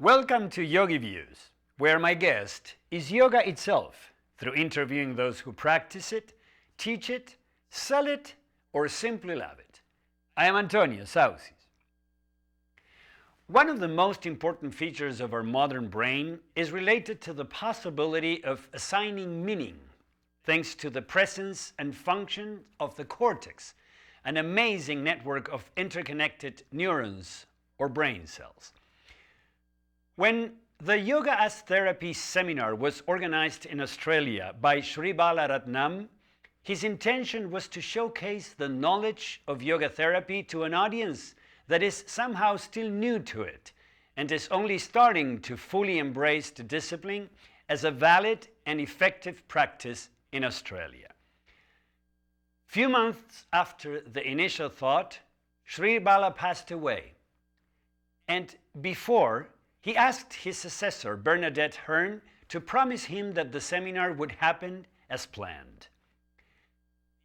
Welcome to YogiViews, where my guest is yoga itself, through interviewing those who practice it, teach it, sell it, or simply love it. I am Antonio Sausys. One of the most important features of our modern brain is related to the possibility of assigning meaning, thanks to the presence and function of the cortex, an amazing network of interconnected neurons or brain cells. When the Yoga as Therapy seminar was organized in Australia by Sri Balaratnam, his intention was to showcase the knowledge of yoga therapy to an audience that is somehow still new to it and is only starting to fully embrace the discipline as a valid and effective practice in Australia. Few months after the initial thought, Sri Bala passed away, and before he asked his successor, Bernadette Hearn, to promise him that the seminar would happen as planned.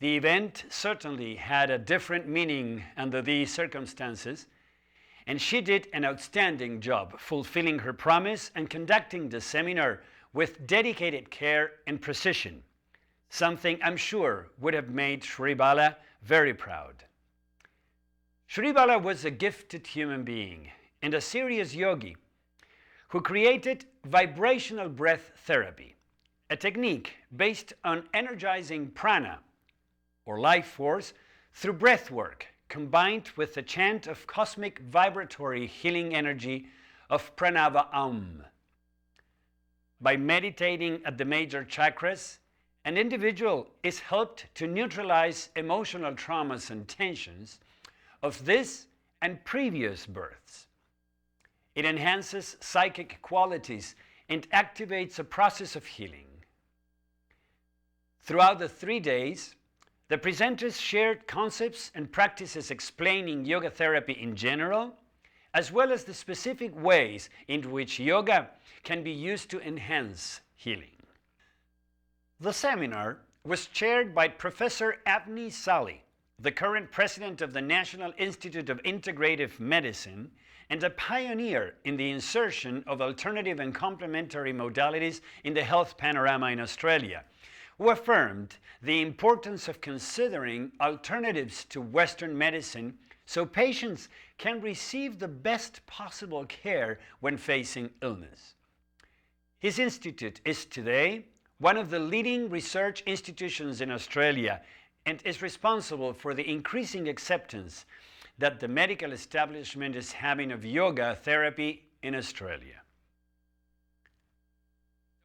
The event certainly had a different meaning under these circumstances, and she did an outstanding job fulfilling her promise and conducting the seminar with dedicated care and precision, something I'm sure would have made Sri Bala very proud. Sri Bala was a gifted human being and a serious yogi who created vibrational breath therapy, a technique based on energizing prana, or life force, through breath work, combined with the chant of cosmic vibratory healing energy of Pranava Aum. By meditating at the major chakras, an individual is helped to neutralize emotional traumas and tensions of this and previous births. It enhances psychic qualities and activates a process of healing. Throughout the 3 days, the presenters shared concepts and practices explaining yoga therapy in general, as well as the specific ways in which yoga can be used to enhance healing. The seminar was chaired by Professor Avni Sali, the current president of the National Institute of Integrative Medicine and a pioneer in the insertion of alternative and complementary modalities in the health panorama in Australia, who affirmed the importance of considering alternatives to Western medicine so patients can receive the best possible care when facing illness. His institute is today one of the leading research institutions in Australia and is responsible for the increasing acceptance that the medical establishment is having of yoga therapy in Australia.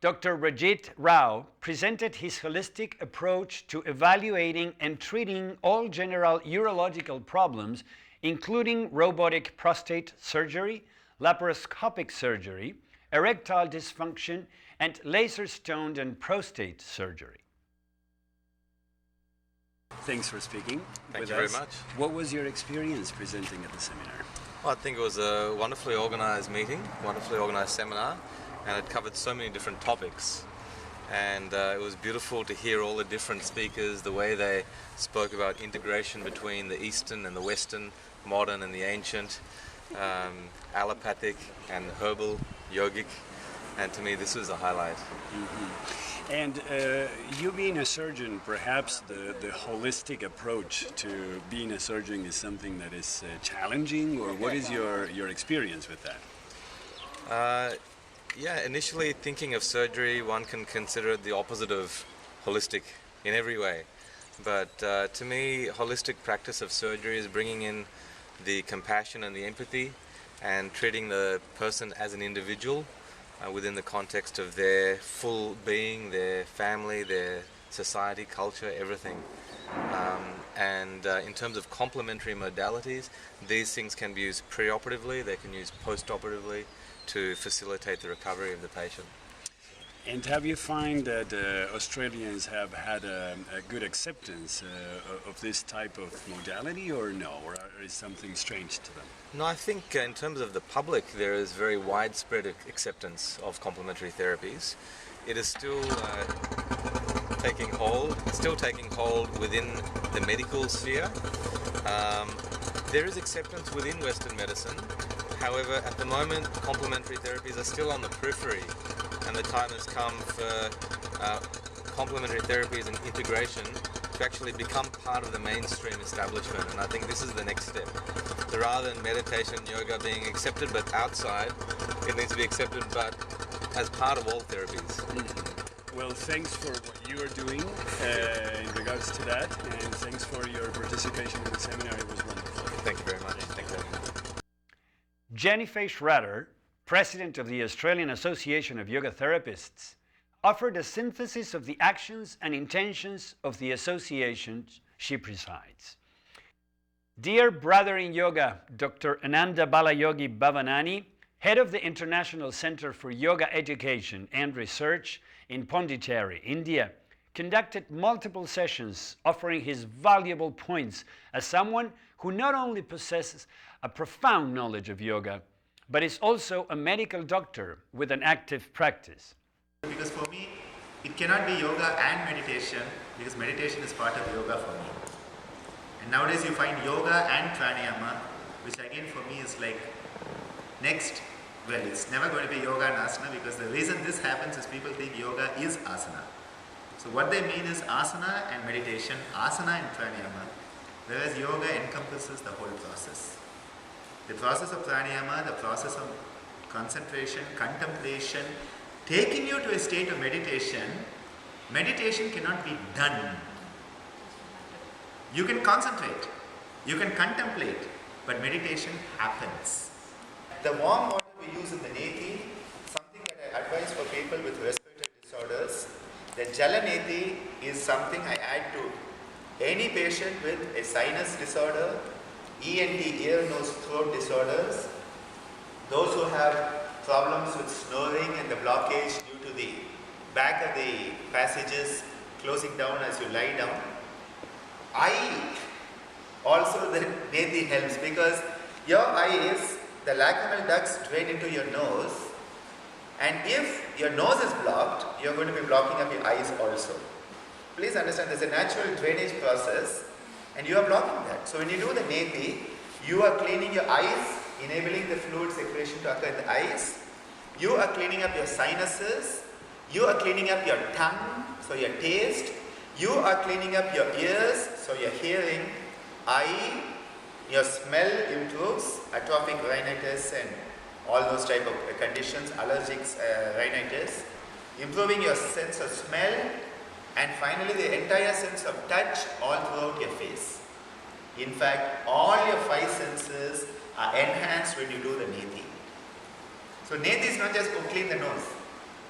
Dr. Rajit Rao presented his holistic approach to evaluating and treating all general urological problems, including robotic prostate surgery, laparoscopic surgery, erectile dysfunction, and laser stone and prostate surgery. Thanks for speaking with us. Thank you very much. What was your experience presenting at the seminar? Well, I think it was a wonderfully organized meeting, wonderfully organized seminar, and it covered so many different topics. And it was beautiful to hear all the different speakers, the way they spoke about integration between the Eastern and the Western, modern and the ancient, allopathic and herbal, yogic, and to me this was a highlight. Mm-hmm. And you being a surgeon, perhaps the holistic approach to being a surgeon is something that is challenging, or what is your experience with that? Yeah, initially thinking of surgery, one can consider it the opposite of holistic in every way. But to me, holistic practice of surgery is bringing in the compassion and the empathy and treating the person as an individual within the context of their full being, their family, their society, culture, everything. And in terms of complementary modalities, these things can be used preoperatively, they can be used postoperatively to facilitate the recovery of the patient. And have you find that Australians have had a good acceptance of this type of modality, or no, or is something strange to them? No, I think in terms of the public, there is very widespread acceptance of complementary therapies. It is still taking hold within the medical sphere. There is acceptance within Western medicine. However, at the moment, complementary therapies are still on the periphery, and the time has come for complementary therapies and integration to actually become part of the mainstream establishment, and I think this is the next step. So rather than meditation, yoga being accepted but outside, it needs to be accepted but as part of all therapies. Well, thanks for what you are doing in regards to that, and thanks for your participation in the seminar. It was wonderful. Thank you very much. Thank you. Jennifer Schrader, president of the Australian Association of Yoga Therapists, offered a synthesis of the actions and intentions of the association she presides. Dear brother in yoga, Dr. Ananda Balayogi Bhavanani, head of the International Center for Yoga Education and Research in Pondicherry, India, conducted multiple sessions offering his valuable points as someone who not only possesses a profound knowledge of yoga, but is also a medical doctor with an active practice. Because for me, it cannot be yoga and meditation, because meditation is part of yoga for me. And nowadays you find yoga and pranayama, which again for me is like next. Well, it's never going to be yoga and asana, because the reason this happens is people think yoga is asana. So what they mean is asana and meditation, asana and pranayama, whereas yoga encompasses the whole process. The process of pranayama, the process of concentration, contemplation, taking you to a state of meditation. Meditation cannot be done. You can concentrate, you can contemplate, but meditation happens. The warm water we use in the neti, something that I advise for people with respiratory disorders, the jala neti is something I add to any patient with a sinus disorder, ENT, ear, nose, throat disorders, those who have problems with snoring and the blockage due to the back of the passages closing down as you lie down. Eye, also the neti helps, because your eye is, the lacrimal ducts drain into your nose, and if your nose is blocked, you're going to be blocking up your eyes also. Please understand, there's a natural drainage process and you are blocking that. So when you do the neti, you are cleaning your eyes, enabling the fluid circulation to occur in the eyes. You are cleaning up your sinuses. You are cleaning up your tongue, so your taste. You are cleaning up your ears, so your hearing. Eye, your smell improves, atrophic rhinitis and all those type of conditions, allergic rhinitis. Improving your sense of smell, and finally the entire sense of touch all throughout your face. In fact, all your five senses are enhanced when you do the neti. So neti is not just to clean the nose.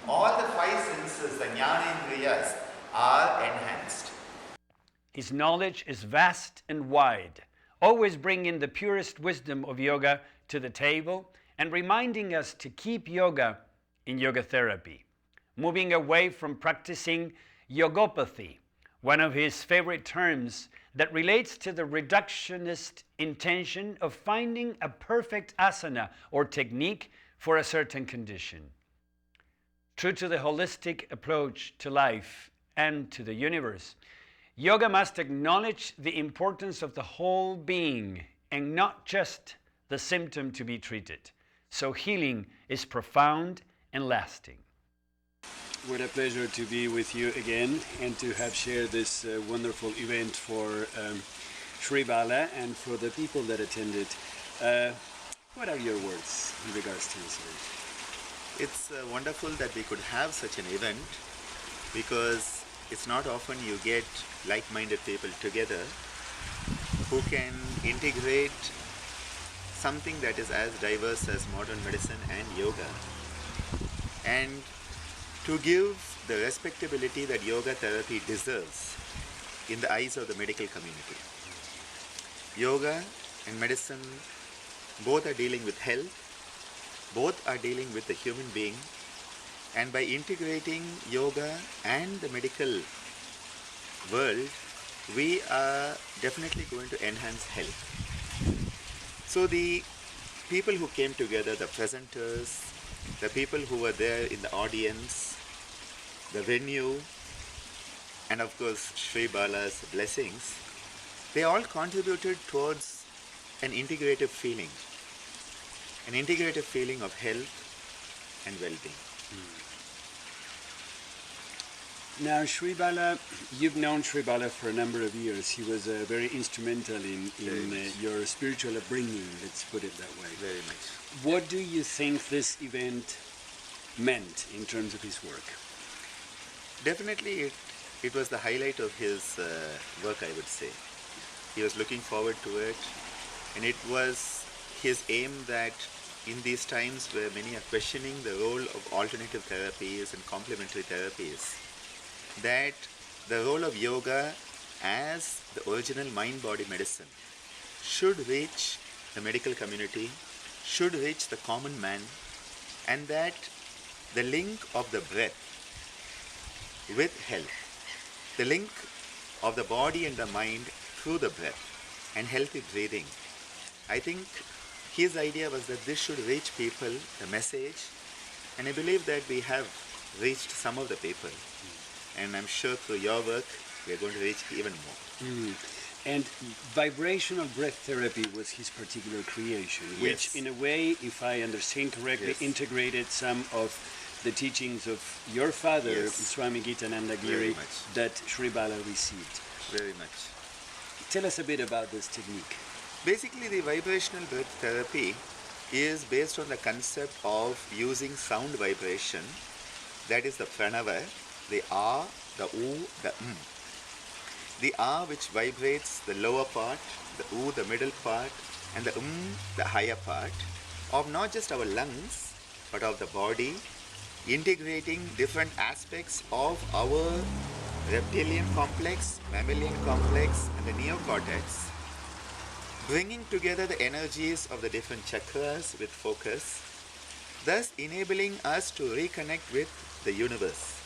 All the five senses, the jnanendriyas, are enhanced. His knowledge is vast and wide, always bringing the purest wisdom of yoga to the table and reminding us to keep yoga in yoga therapy, moving away from practicing yogopathy, one of his favorite terms that relates to the reductionist intention of finding a perfect asana or technique for a certain condition. True to the holistic approach to life and to the universe, yoga must acknowledge the importance of the whole being and not just the symptom to be treated. So healing is profound and lasting. What a pleasure to be with you again and to have shared this wonderful event for Sri Bala and for the people that attended. What are your words in regards to this event? It's wonderful that we could have such an event, because it's not often you get like-minded people together who can integrate something that is as diverse as modern medicine and yoga, and to give the respectability that yoga therapy deserves in the eyes of the medical community. Yoga and medicine both are dealing with health, both are dealing with the human being, and by integrating yoga and the medical world, we are definitely going to enhance health. So the people who came together, the presenters, the people who were there in the audience, the venue, and of course Sri Bala's blessings, they all contributed towards an integrative feeling. an integrative feeling of health and well-being. Now, Sri Bala, you've known Sri Bala for a number of years. He was very instrumental in your spiritual upbringing, let's put it that way. Very much. What do you think this event meant in terms of his work? Definitely it was the highlight of his work, I would say. He was looking forward to it, and it was his aim that in these times where many are questioning the role of alternative therapies and complementary therapies, that the role of yoga as the original mind-body medicine should reach the medical community, should reach the common man, and that the link of the breath with health, the link of the body and the mind through the breath and healthy breathing. I think his idea was that this should reach people, the message, and I believe that we have reached some of the people. And I'm sure through your work, we are going to reach even more. And vibrational breath therapy was his particular creation, which Yes. in a way, if I understand correctly, Yes. integrated some of the teachings of your father, Yes. Swami Gitananda Very Giri, much. that Sri Bala received. Very much. Tell us a bit about this technique. Basically, the vibrational breath therapy is based on the concept of using sound vibration, that is the pranava, the A, the U, the M. The A which vibrates the lower part, the U the middle part, and the the higher part of not just our lungs, but of the body, integrating different aspects of our reptilian complex, mammalian complex, and the neocortex, bringing together the energies of the different chakras with focus, thus enabling us to reconnect with the universe.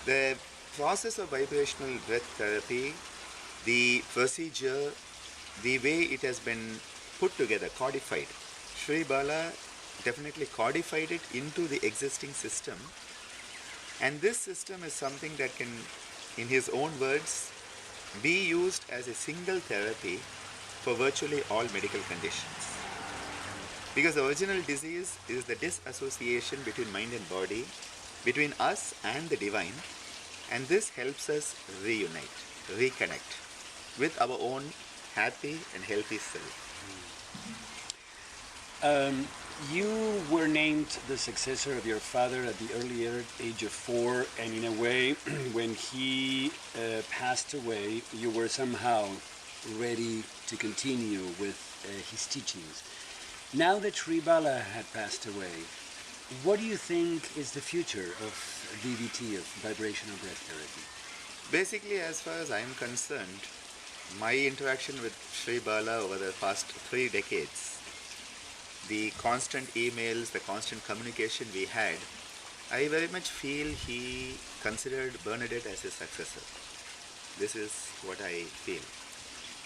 The process of vibrational breath therapy, the procedure, the way it has been put together, codified, Sri Bala definitely codified it into the existing system. And this system is something that can, in his own words, be used as a single therapy for virtually all medical conditions. Because the original disease is the disassociation between mind and body, between us and the divine, and this helps us reunite, reconnect with our own happy and healthy self. You were named the successor of your father at the earlier age of 4, and in a way, when he passed away, you were somehow ready to continue with his teachings. Now that Sri Bala had passed away, what do you think is the future of VBT, of vibrational breath therapy? Basically, as far as I am concerned, my interaction with Sri Bala over the past 3 decades, the constant emails, the constant communication we had, I very much feel he considered Bernadette as his successor. This is what I feel.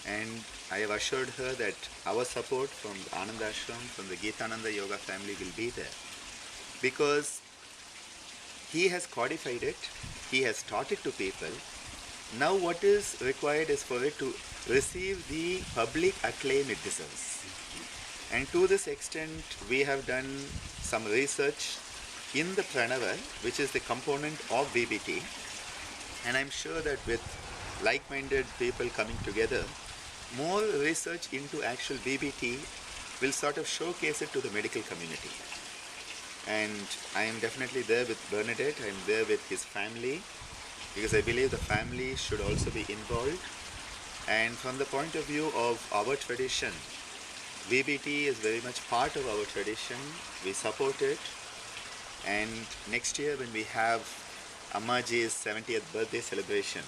And I have assured her that our support from the Anand Ashram, from the Gitananda Yoga family will be there. Because he has codified it, he has taught it to people. Now what is required is for it to receive the public acclaim it deserves. And to this extent, we have done some research in the pranava, which is the component of VBT. And I'm sure that with like-minded people coming together, more research into actual VBT will sort of showcase it to the medical community. And I am definitely there with Bernadette, I am there with his family, because I believe the family should also be involved. And from the point of view of our tradition, VBT is very much part of our tradition. We support it. And next year when we have Ammaji's 70th birthday celebration,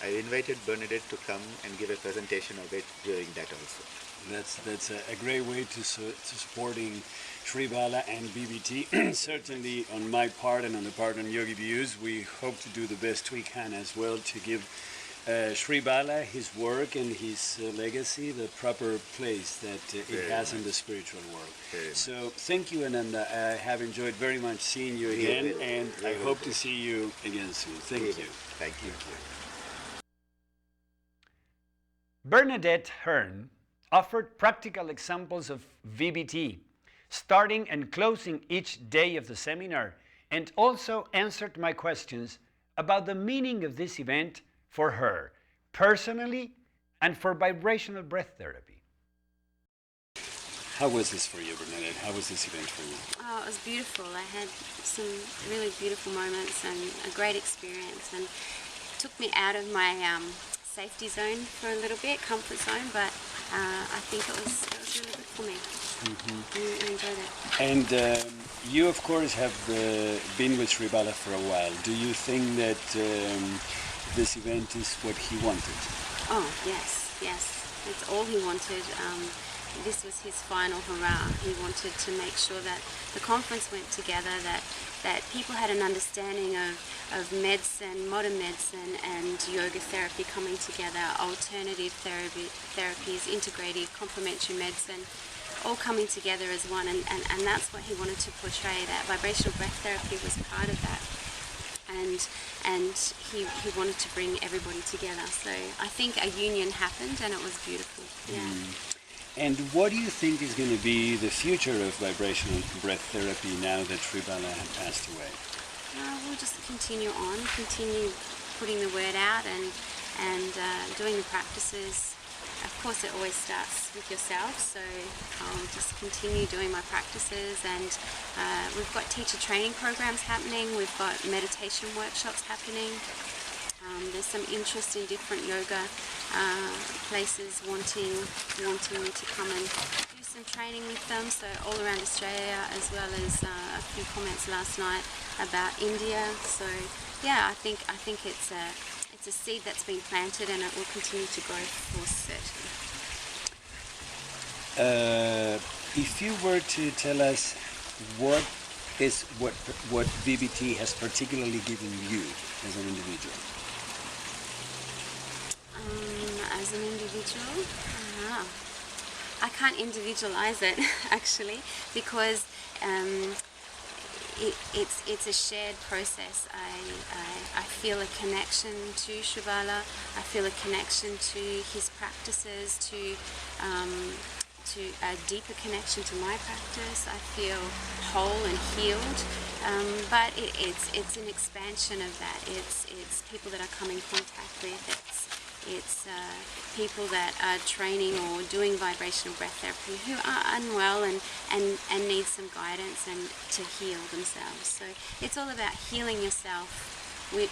I invited Bernadette to come and give a presentation of it during that also. That's a great way to supporting Sri Bala and BBT. Certainly on my part and on the part of YogiViews, we hope to do the best we can as well to give Sri Bala, his work and his legacy, the proper place that it has in the spiritual world. So thank you, Ananda. I have enjoyed very much seeing you again, and I hope to see you again soon. Thank you. Thank you. Bernadette Hearn offered practical examples of VBT, starting and closing each day of the seminar, and also answered my questions about the meaning of this event for her, personally, and for vibrational breath therapy. How was this for you, Bernadette? How was this event for you? Oh, it was beautiful. I had some really beautiful moments and a great experience, and it took me out of my safety zone for a little bit, comfort zone, but I think it was really good for me. I enjoyed it. And you, of course, have been with Sri Bala for a while. Do you think that this event is what he wanted? Oh, yes. It's all he wanted. This was his final hurrah. He wanted to make sure that the conference went together, that people had an understanding of medicine, modern medicine and yoga therapy coming together, alternative therapies, integrative, complementary medicine, all coming together as one, and that's what he wanted to portray, that vibrational breath therapy was part of that. And he wanted to bring everybody together. So I think a union happened and it was beautiful. Yeah. And what do you think is going to be the future of vibrational breath therapy now that Sri Bala had passed away? We'll just continue on, continue putting the word out and doing the practices. Of course, it always starts with yourself, so I'll just continue doing my practices, and we've got teacher training programs happening, we've got meditation workshops happening. There's some interest in different yoga places wanting me to come and do some training with them, so all around Australia, as well as a few comments last night about India. So yeah, I think it's a seed that's been planted and it will continue to grow for certain. If you were to tell us what VBT has particularly given you as an individual? As an individual, I can't individualize it actually, because it's a shared process. I feel a connection to Sri Bala. I feel a connection to his practices, to a deeper connection to my practice. I feel whole and healed, but it's an expansion of that. It's people that I come in contact with. It's people that are training or doing vibrational breath therapy who are unwell and need some guidance and to heal themselves. So it's all about healing yourself. We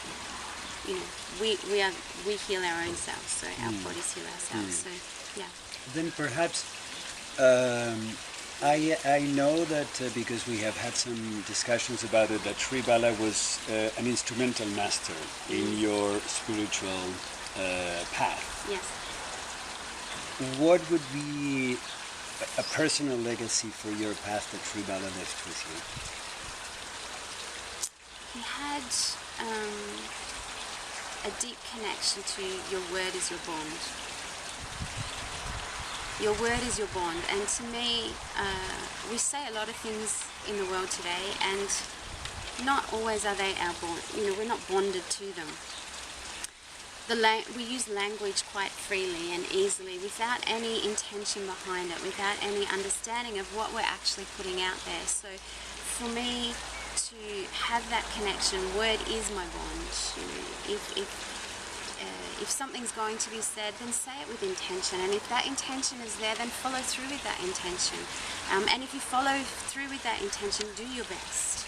heal our own selves, so our bodies heal ourselves. So yeah. Then perhaps I know that because we have had some discussions about it, that Sri Bala was an instrumental master in your spiritual path. Yes. What would be a personal legacy for your path that Sri Bala left with you? He had a deep connection to your word is your bond. Your word is your bond, and to me, we say a lot of things in the world today, and not always are they our bond. We're not bonded to them. We use language quite freely and easily without any intention behind it, without any understanding of what we're actually putting out there. So for me to have that connection, word is my bond. If something's going to be said, then say it with intention, and if that intention is there, then follow through with that intention. And if you follow through with that intention, do your best.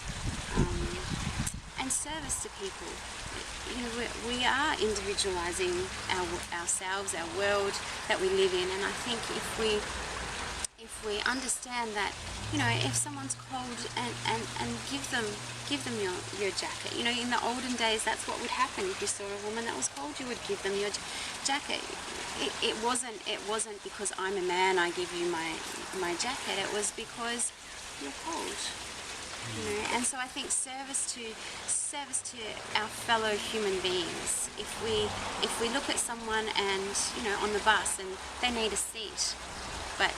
And service to people. We are individualizing ourselves, our world that we live in, and I think if we understand that, if someone's cold and give them your jacket. In the olden days, that's what would happen. If you saw a woman that was cold, you would give them your jacket. It wasn't because I'm a man, I give you my jacket. It was because you're cold. And so I think service to our fellow human beings. If we look at someone and on the bus and they need a seat, but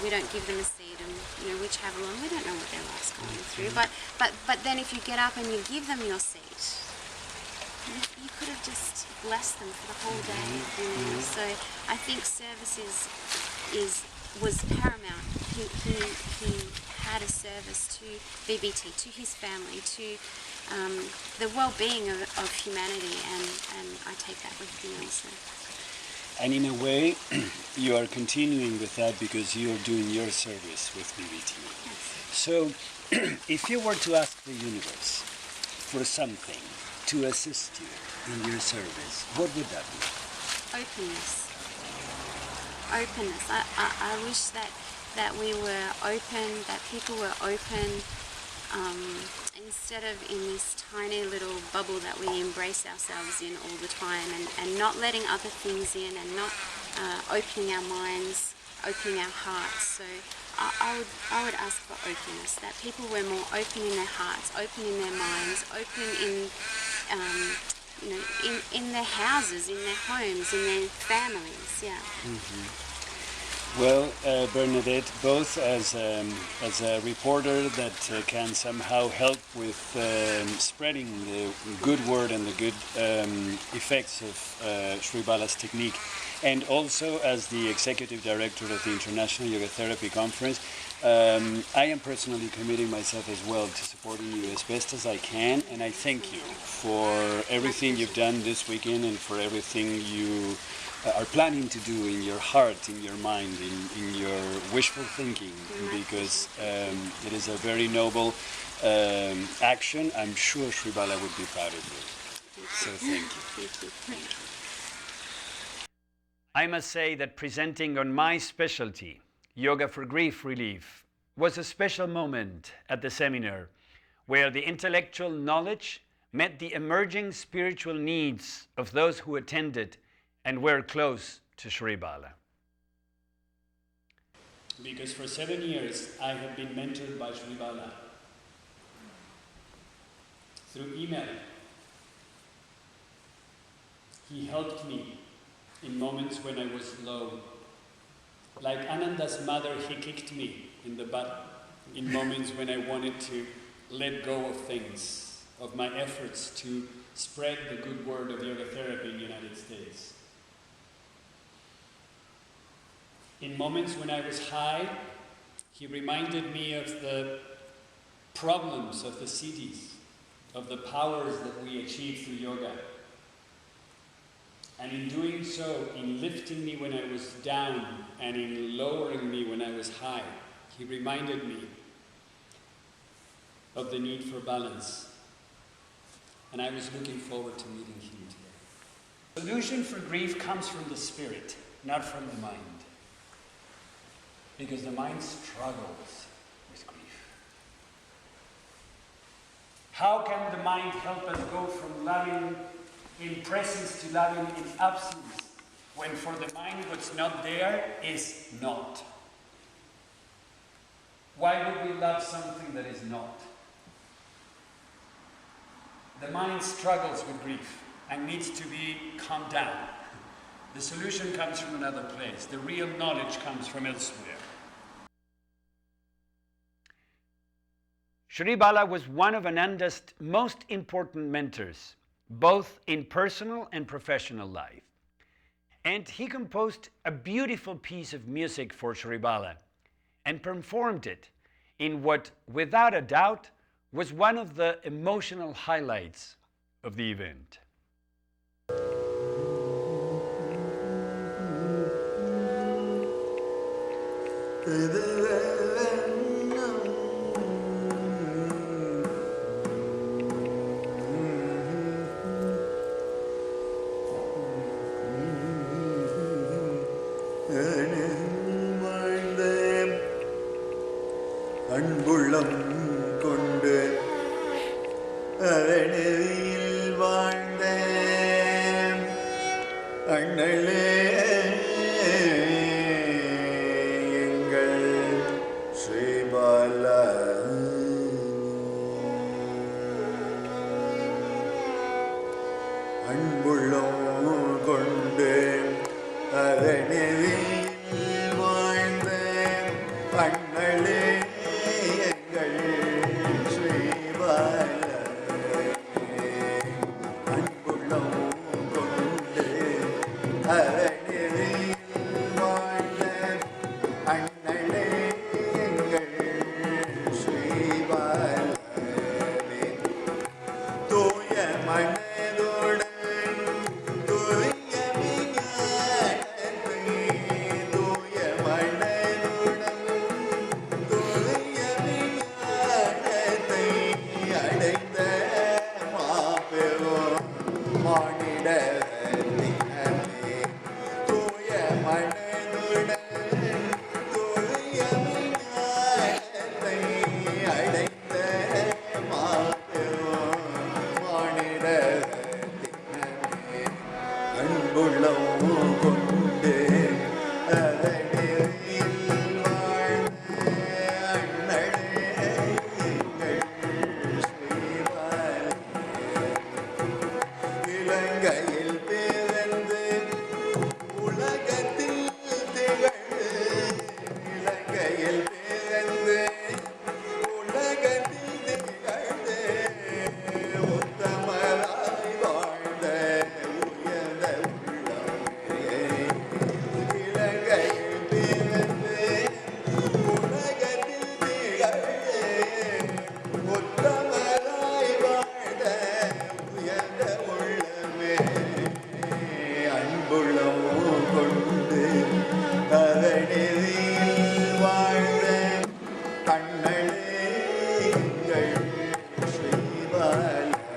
we don't give them a seat, and we travel on, we don't know what their life's going through. But then if you get up and you give them your seat, you could have just blessed them for the whole day. So I think service was paramount. He had a service to BBT, to his family, to the well-being of humanity, and I take that with me also. And in a way, you are continuing with that because you are doing your service with BBT. Yes. So, if you were to ask the universe for something to assist you in your service, what would that be? Openness. Openness. I wish that we were open, that people were open, instead of in this tiny little bubble that we embrace ourselves in all the time, and not letting other things in, and not opening our minds, opening our hearts. So I would ask for openness, that people were more open in their hearts, open in their minds, open in in their houses, in their homes, in their families. Yeah. Mm-hmm. Well, Bernadette, both as a reporter that can somehow help with spreading the good word and the good effects of Sri Bala's technique, and also as the executive director of the International Yoga Therapy Conference, I am personally committing myself as well to supporting you as best as I can, and I thank you for everything you've done this weekend and for everything you are planning to do in your heart, in your mind, in your wishful thinking, because it is a very noble action. I'm sure Sri Bala would be proud of you. So thank you. Thank you. I must say that presenting on my specialty, Yoga for Grief Relief, was a special moment at the seminar where the intellectual knowledge met the emerging spiritual needs of those who attended and were close to Sri Bala. Because for 7 years I have been mentored by Sri Bala through email. He helped me in moments when I was low. Like Ananda's mother, he kicked me in the butt in moments when I wanted to let go of things, of my efforts to spread the good word of yoga therapy in the United States. In moments when I was high, he reminded me of the problems of the cities, of the powers that we achieve through yoga. And in doing so, in lifting me when I was down and in lowering me when I was high, he reminded me of the need for balance. And I was looking forward to meeting him today. The solution for grief comes from the spirit, not from the mind. Because the mind struggles with grief. How can the mind help us go from loving in presence to loving in absence, when for the mind what's not there is not? Why would we love something that is not? The mind struggles with grief and needs to be calmed down. The solution comes from another place. The real knowledge comes from elsewhere. Sri Bala was one of Ananda's most important mentors, both in personal and professional life. And he composed a beautiful piece of music for Sri Bala and performed it in what, without a doubt, was one of the emotional highlights of the event. அன்புள்ளம் கொண்டு அரணில் வாழ்ந்த அண்ணலே எங்கள் ஸ்ரீபாலா அன்புள்ளம் கொண்டு அரணில் வாழ்ந்த அண்ணலே இலங்கையில் பிறந்து உலகத்தில் திகழ் இலங்கையில் பிறந்து உலகத்தில் திகழ்ந்து உத்தமராய் வாழ்ந்த உயர்ந்த உள்ளமே இலங்கையில் பிறந்து உலகத்தில் திகழ்ந்து உத்தமராய் வாழ்ந்த உயர்ந்த உள்ளமே அன்புள்ளம் கொண்டு அறநெறியில் வாழ்ந்த கண்ணளே எங்கள் ஸ்ரீபாலவே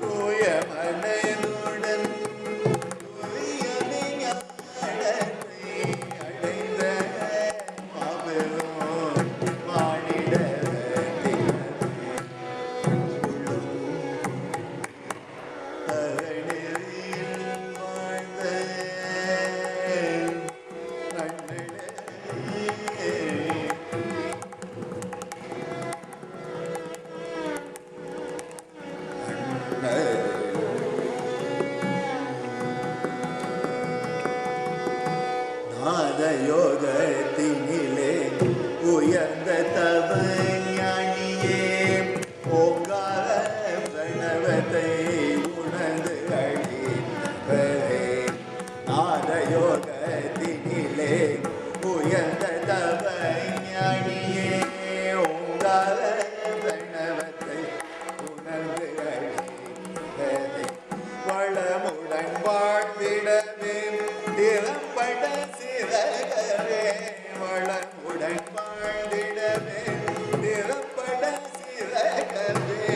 தூய மனதுடன் தூயமை ஞானத்தை அடைந்த மாபெரும் மானிடத்தினரே அறநெறியில் வாழ்ந்த நாத யோகத்தினிலே உயர்ந்த தவ ஞானியே ஓங்கார பிரணவத்தை உணர்ந்து அழிந்தவரே நாத யோகத்தினிலே உயர்ந்த தவ ஞானியே ஓங்கார பிரணவத்தை உணர்ந்து அழிந்தவரே வளமுடன் வாழ்ந்திடவே திறம்பட சிறகவே வளமுடன் வாழ்ந்திடவே திறம்பட சிறகவே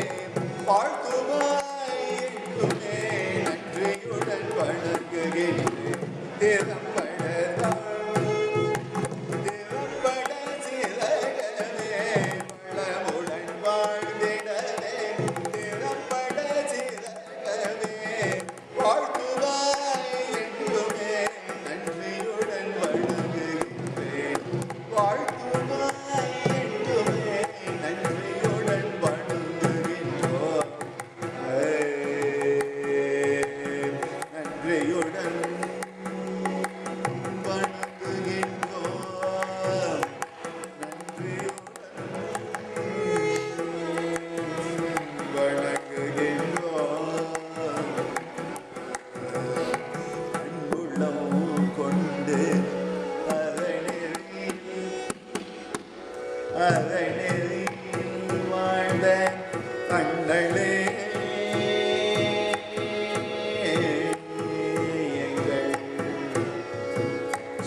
வாழ்த்துவாய் என்றுமே நன்றியுடன் வணங்குகின்றேன் திறம்பட திறம்பட சிறகவே வளமுடன் வாழ்ந்திடவே திறம்பட சிறகவே வாழ்த்துவாய் என்றுமே நன்றியுடன் வணங்குகின்றேன் வாழ்த்துவாய் என்றுமே நன்றியுடன் வணங்குகின்றோம் நன்றியுடன் வணங்குகின்றோம் நன்றியுடன் வணங்குகின்றோம் அன்புள்ளம் கொண்டு அறநெறியில் வாழ்ந்த கண்ணளே எங்கள்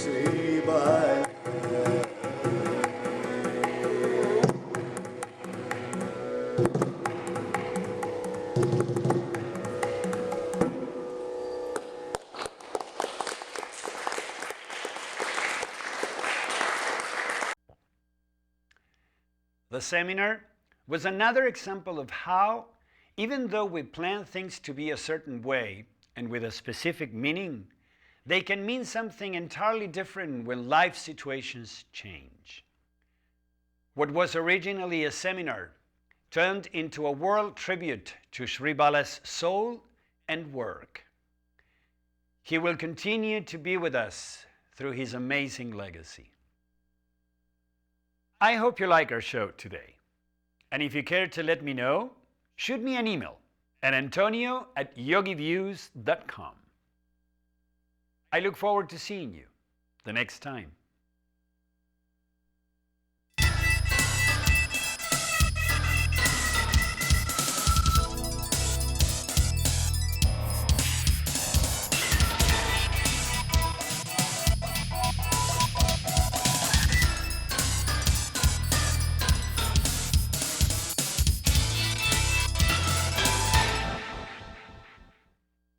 Siripala The seminar was another example of how, even though we plan things to be a certain way and with a specific meaning, they can mean something entirely different when life situations change. What was originally a seminar turned into a world tribute to Sri Bala's soul and work. He will continue to be with us through his amazing legacy. I hope you like our show today. And if you care to let me know, shoot me an email at antonio@yogiviews.com. I look forward to seeing you the next time.